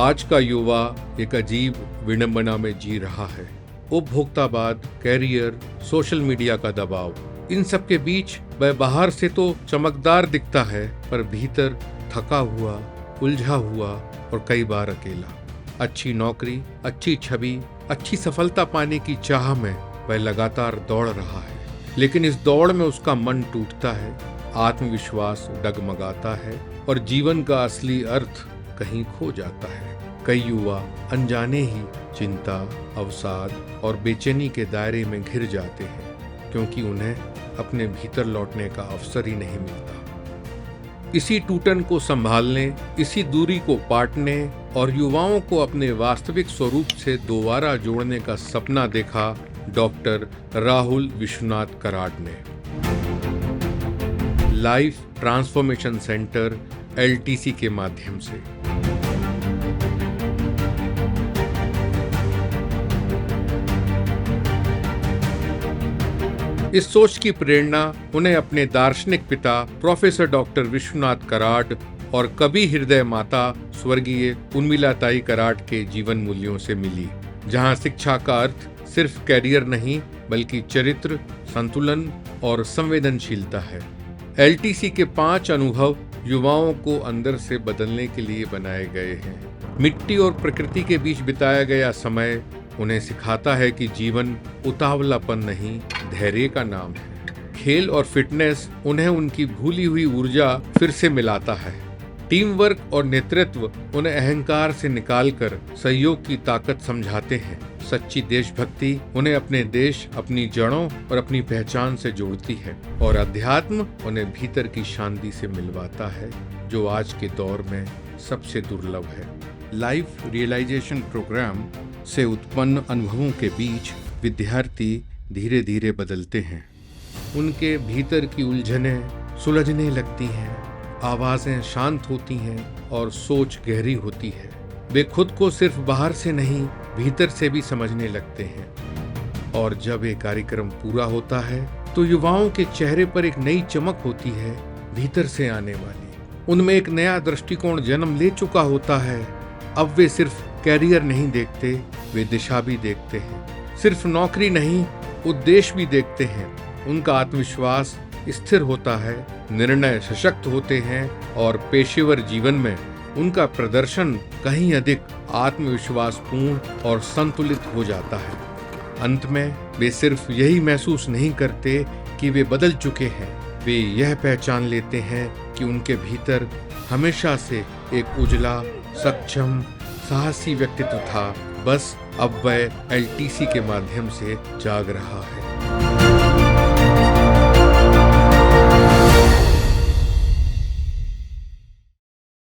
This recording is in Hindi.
आज का युवा एक अजीब विडंबना में जी रहा है। उपभोक्तावाद, कैरियर, सोशल मीडिया का दबाव, इन सब के बीच वह बाहर से तो चमकदार दिखता है, पर भीतर थका हुआ, उलझा हुआ और कई बार अकेला। अच्छी नौकरी, अच्छी छवि, अच्छी सफलता पाने की चाह में वह लगातार दौड़ रहा है, लेकिन इस दौड़ में उसका मन टूटता है, आत्मविश्वास डगमगाता है और जीवन का असली अर्थ कहीं खो जाता है। कई युवा अनजाने ही चिंता, अवसाद और बेचैनी के दायरे में घिर जाते हैं, क्योंकि उन्हें अपने भीतर लौटने का अवसर ही नहीं मिलता। इसी टूटन को संभालने, इसी दूरी को पाटने और युवाओं को अपने वास्तविक स्वरूप से दोबारा जोड़ने का सपना देखा डॉक्टर राहुल विश्वनाथ कराड ने। लाइफ ट्रांसफॉर्मेशन सेंटर LTC के माध्यम से। इस सोच की प्रेरणा उन्हें अपने दार्शनिक पिता प्रोफेसर डॉक्टर विश्वनाथ कराड और कवि हृदय माता स्वर्गीय उर्मिलाताई कराड के जीवन मूल्यों से मिली, जहां शिक्षा का अर्थ सिर्फ कैरियर नहीं बल्कि चरित्र, संतुलन और संवेदनशीलता है। LTC के 5 अनुभव युवाओं को अंदर से बदलने के लिए बनाए गए हैं। मिट्टी और प्रकृति के बीच बिताया गया समय उन्हें सिखाता है कि जीवन उतावलापन नहीं, धैर्य का नाम है। खेल और फिटनेस उन्हें उनकी भूली हुई ऊर्जा फिर से मिलाता है। टीम वर्क और नेतृत्व उन्हें अहंकार से निकालकर सहयोग की ताकत समझाते हैं। सच्ची देशभक्ति उन्हें अपने देश, अपनी जड़ों और अपनी पहचान से जोड़ती है। और अध्यात्म उन्हें भीतर की शांति से मिलवाता है, जो आज के दौर में सबसे दुर्लभ है। लाइफ रियलाइजेशन प्रोग्राम से उत्पन्न अनुभवों के बीच विद्यार्थी धीरे धीरे बदलते हैं। उनके भीतर की उलझनें सुलझने लगती हैं, आवाजें शांत होती हैं और सोच गहरी होती है। वे खुद को सिर्फ बाहर से नहीं, भीतर से भी समझने लगते हैं। और जब ये कार्यक्रम पूरा होता है तो युवाओं के चेहरे पर एक नई चमक होती है, भीतर से आने वाली। उनमें एक नया दृष्टिकोण जन्म ले चुका होता है। अब वे सिर्फ कैरियर नहीं देखते, वे दिशा भी देखते हैं। सिर्फ नौकरी नहीं, उद्देश्य भी देखते हैं। उनका आत्मविश्वास स्थिर होता है, निर्णय सशक्त होते हैं और पेशेवर जीवन में उनका प्रदर्शन कहीं अधिक आत्मविश्वासपूर्ण और संतुलित हो जाता है। अंत में वे सिर्फ यही महसूस नहीं करते कि वे बदल चुके हैं, वे यह पहचान लेते हैं कि उनके भीतर हमेशा से एक उजला, सक्षम, साहसी व्यक्तित्व था, बस अब वह LTC के माध्यम से जाग रहा है।